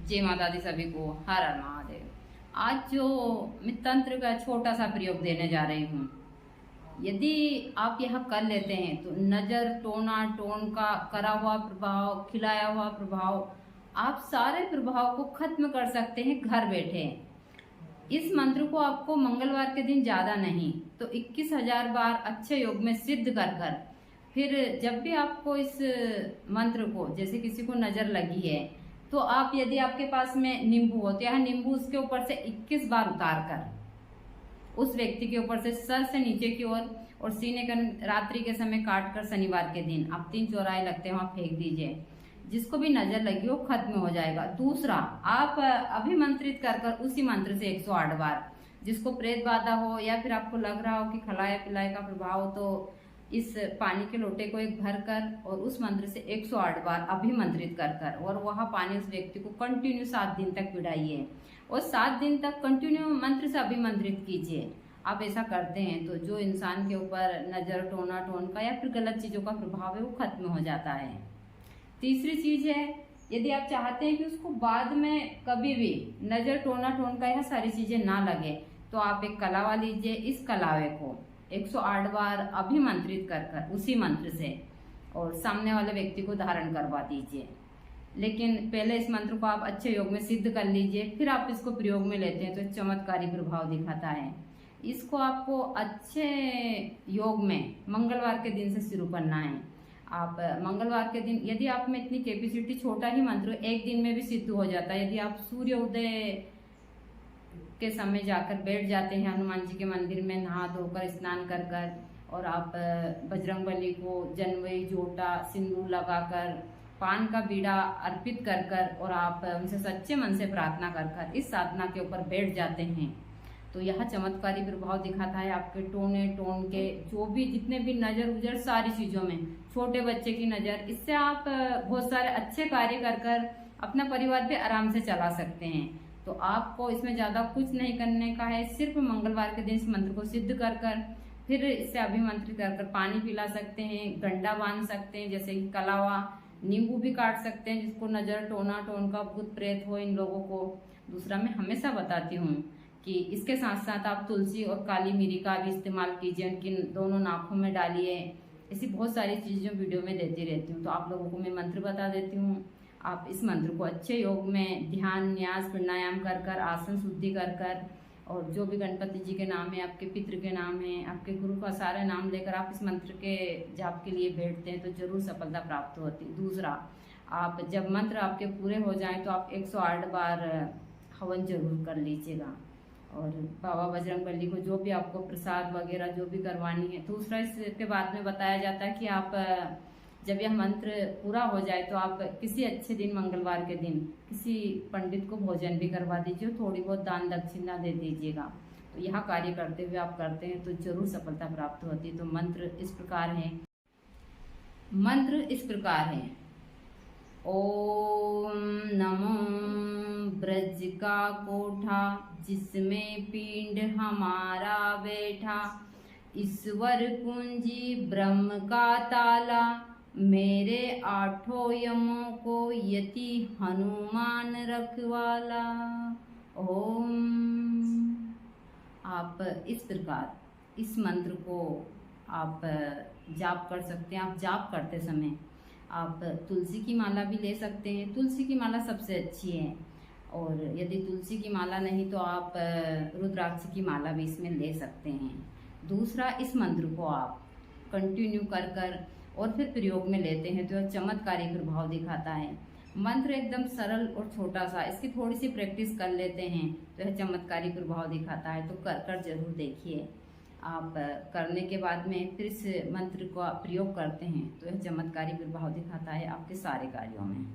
जय माता दी सभी को। हर हर महादेव। आज जो मैं तंत्र का छोटा सा प्रयोग देने जा रही हूँ, यदि आप यह कर लेते हैं तो नजर, टोना टोन का करा हुआ प्रभाव, खिलाया हुआ प्रभाव, आप सारे प्रभाव को खत्म कर सकते हैं घर बैठे। इस मंत्र को आपको मंगलवार के दिन ज्यादा नहीं तो 21,000 बार अच्छे योग में सिद्ध कर कर फिर जब भी आपको इस मंत्र को, जैसे किसी को नजर लगी है तो आप, यदि आपके पास में नींबू हो तो यह नींबू उसके ऊपर से 21 बार उतार कर उस व्यक्ति के ऊपर से सर से नीचे की ओर और सीने का रात्रि के समय काट कर शनिवार के दिन आप 3 चौराहे लगते हैं वहां फेंक दीजिए। जिसको भी नजर लगी हो खत्म हो जाएगा। दूसरा, आप अभिमंत्रित कर कर उसी मंत्र से 108 बार, जिसको प्रेत बाधा हो या फिर आपको लग रहा हो कि खलाया पिलाए का प्रभाव, तो इस पानी के लोटे को एक भर कर और उस मंत्र से 108 बार अभिमंत्रित कर कर और वह पानी उस व्यक्ति को कंटिन्यू 7 दिन तक पिलाइए और 7 दिन तक कंटिन्यू मंत्र से अभिमंत्रित कीजिए। आप ऐसा करते हैं तो जो इंसान के ऊपर नजर, टोना टोन का या फिर गलत चीजों का प्रभाव है वो खत्म हो जाता है। तीसरी चीज है, यदि आप चाहते हैं कि उसको बाद में कभी भी नजर, टोना टोन का यह सारी चीजें ना लगे, तो आप एक कलावा लीजिए। इस कलावे को 108 बार अभिमंत्रित कर कर उसी मंत्र से और सामने वाले व्यक्ति को धारण करवा दीजिए। लेकिन पहले इस मंत्र को आप अच्छे योग में सिद्ध कर लीजिए, फिर आप इसको प्रयोग में लेते हैं तो चमत्कारी प्रभाव दिखाता है। इसको आपको अच्छे योग में मंगलवार के दिन से शुरू करना है। आप मंगलवार के दिन, यदि आप में इतनी कैपेसिटी, छोटा ही मंत्र एक दिन में भी सिद्ध हो जाता है। यदि आप सूर्य उदय के समय जाकर बैठ जाते हैं हनुमान जी के मंदिर में, नहा धोकर स्नान कर कर, और आप बजरंगबली को जनवई, जोटा, सिंदूर लगाकर, पान का बीड़ा अर्पित कर कर और आप उनसे सच्चे मन से प्रार्थना कर कर इस साधना के ऊपर बैठ जाते हैं तो यह चमत्कारी प्रभाव दिखाता है। आपके टोने टोन के जो भी जितने भी नजर उजर सारी चीजों में, छोटे बच्चे की नजर, इससे आप बहुत सारे अच्छे कार्य कर कर अपना परिवार भी आराम से चला सकते हैं। तो आपको इसमें ज्यादा कुछ नहीं करने का है, सिर्फ मंगलवार के दिन इस मंत्र को सिद्ध कर कर फिर इससे अभिमंत्रित कर कर पानी पिला सकते हैं, गंडा बांध सकते हैं, जैसे कि कलावा, नींबू भी काट सकते हैं जिसको नजर, टोना टोन का भूत प्रेत हो इन लोगों को। दूसरा, मैं हमेशा बताती हूँ कि इसके साथ साथ आप तुलसी और काली मिरी का भी इस्तेमाल कीजिए, उनकी दोनों नाखों में डालिए। ऐसी बहुत सारी चीजें वीडियो में देती रहती हूँ, तो आप लोगों को मैं मंत्र बता देती हूँ। आप इस मंत्र को अच्छे योग में ध्यान, न्यास, प्राणायाम कर कर, आसन शुद्धि कर कर, और जो भी गणपति जी के नाम है, आपके पितृ के नाम है, आपके गुरु का सारे नाम लेकर आप इस मंत्र के जाप के लिए बैठते हैं तो जरूर सफलता प्राप्त होती है। दूसरा, आप जब मंत्र आपके पूरे हो जाएं तो आप 108 बार हवन जरूर कर लीजिएगा और बाबा बजरंगबली को जो भी आपको प्रसाद वगैरह जो भी करवानी है। दूसरा, इसके बाद में बताया जाता है कि आप जब यह मंत्र पूरा हो जाए तो आप किसी अच्छे दिन, मंगलवार के दिन, किसी पंडित को भोजन भी करवा दीजिए, थोड़ी बहुत दान दक्षिणा दे दीजिएगा। तो यह कार्य करते हुए आप करते हैं तो जरूर सफलता प्राप्त होती है। तो मंत्र इस प्रकार है, ओम नमो ब्रज का कोठा जिसमें पिंड हमारा बैठा, ईश्वर कुंजी ब्रह्म का ताला, मेरे 8 यमों को यति हनुमान रखवाला। ओम। आप इस प्रकार इस मंत्र को आप जाप कर सकते हैं। आप जाप करते समय आप तुलसी की माला भी ले सकते हैं, तुलसी की माला सबसे अच्छी है। और यदि तुलसी की माला नहीं तो आप रुद्राक्ष की माला भी इसमें ले सकते हैं। दूसरा, इस मंत्र को आप कंटिन्यू कर कर और फिर प्रयोग में लेते हैं तो यह चमत्कारी प्रभाव दिखाता है। मंत्र एकदम सरल और छोटा सा, इसकी थोड़ी सी प्रैक्टिस कर लेते हैं तो यह चमत्कारी प्रभाव दिखाता है। तो कर कर जरूर देखिए। आप करने के बाद में फिर इस मंत्र का प्रयोग करते हैं तो यह चमत्कारी प्रभाव दिखाता है आपके सारे कार्यों में।